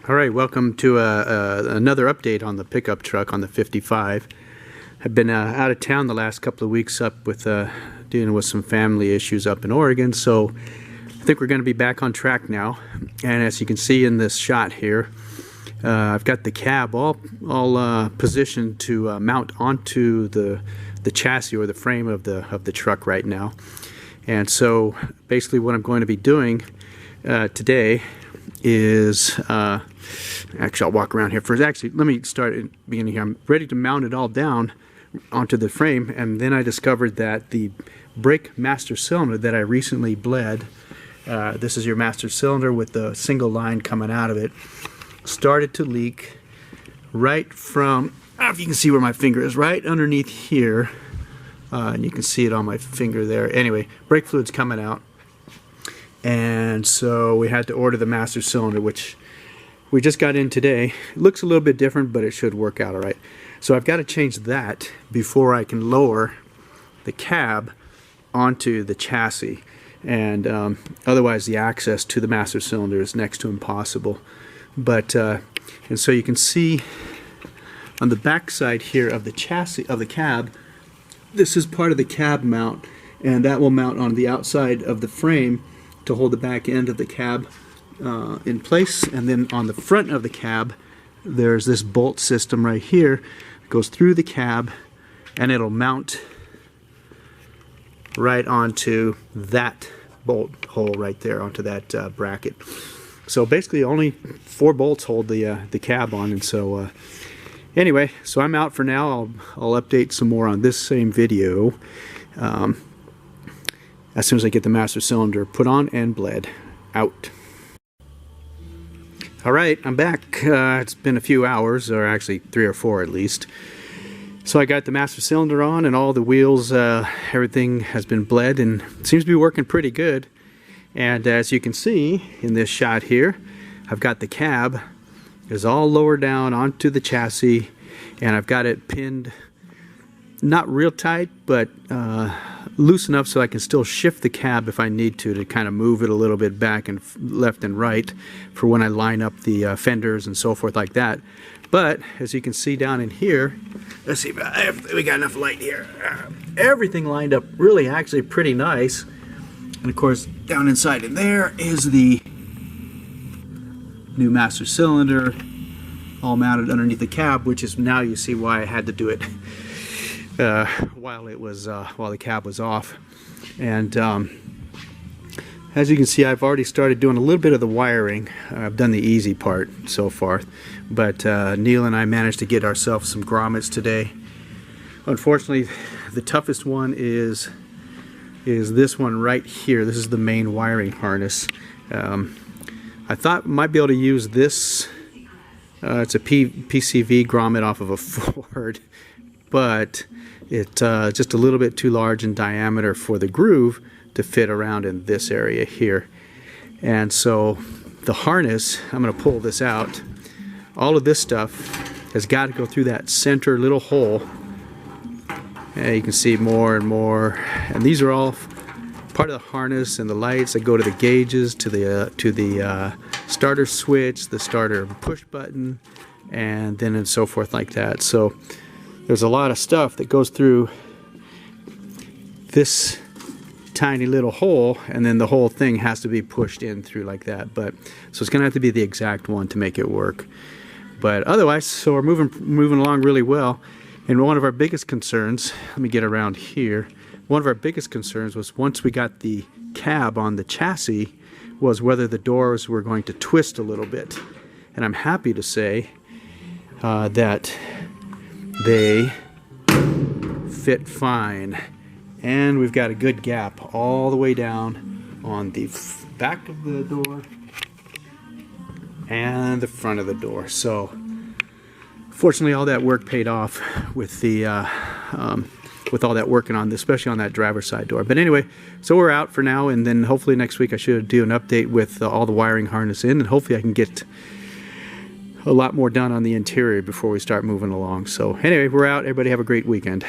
All right, welcome to another update on the pickup truck on the 55. I've been out of town the last couple of weeks up with dealing with some family issues up in Oregon, so I think we're going to be back on track now. And as you can see in this shot here, I've got the cab all positioned to mount onto the chassis or the frame of the truck right now. And so basically what I'm going to be doing today is actually I'll walk around here first. Actually, let me start at the beginning here. I'm ready to mount it all down onto the frame, and then I discovered that the brake master cylinder that I recently bled, this is your master cylinder with the single line coming out of it, started to leak right from, I don't know if you can see where my finger is, right underneath here, and you can see it on my finger there. Anyway, brake fluid's coming out. And so we had to order the master cylinder, which we just got in today. It looks a little bit different, but it should work out all right. So I've got to change that before I can lower the cab onto the chassis. And otherwise the access to the master cylinder is next to impossible. But and so you can see on the back side here of the chassis of the cab, this is part of the cab mount, and that will mount on the outside of the frame to hold the back end of the cab in place. And then on the front of the cab there's this bolt system right here. It goes through the cab and it'll mount right onto that bolt hole right there, onto that bracket. So basically only 4 bolts hold the cab on. And so anyway, so I'm out for now. I'll update some more on this same video as soon as I get the master cylinder put on and bled out. Alright, I'm back. It's been a few hours, or actually 3 or 4 at least. So I got the master cylinder on and all the wheels, everything has been bled and it seems to be working pretty good. And as you can see in this shot here, I've got the cab is all lowered down onto the chassis, and I've got it pinned not real tight, but loose enough so I can still shift the cab if I need to kind of move it a little bit back and left and right for when I line up the fenders and so forth like that. But as you can see down in here, let's see if we got enough light here. Everything lined up really actually pretty nice. And of course down inside in there is the new master cylinder all mounted underneath the cab, which is now you see why I had to do it while the cab was off. And as you can see, I've already started doing a little bit of the wiring. I've done the easy part so far, but Neil and I managed to get ourselves some grommets today. Unfortunately, the toughest one is this one right here. This is the main wiring harness. I thought I might be able to use this. It's a PCV grommet off of a Ford, but it's just a little bit too large in diameter for the groove to fit around in this area here. And so the harness, I'm going to pull this out. All of this stuff has got to go through that center little hole. And you can see more and more. And these are all part of the harness and the lights that go to the gauges, to the starter switch, the starter push button, and then and so forth like that. So there's a lot of stuff that goes through this tiny little hole, and then the whole thing has to be pushed in through like that. But so it's gonna have to be the exact one to make it work. But otherwise, so we're moving along really well. And one of our biggest concerns, let me get around here. One of our biggest concerns was once we got the cab on the chassis was whether the doors were going to twist a little bit. And I'm happy to say that they fit fine, and we've got a good gap all the way down on the back of the door and the front of the door. So fortunately all that work paid off with the with all that working on this, especially on that driver's side door. But anyway, so we're out for now, and then hopefully next week I should do an update with all the wiring harness in, and hopefully I can get a lot more done on the interior before we start moving along. So anyway, we're out. Everybody have a great weekend.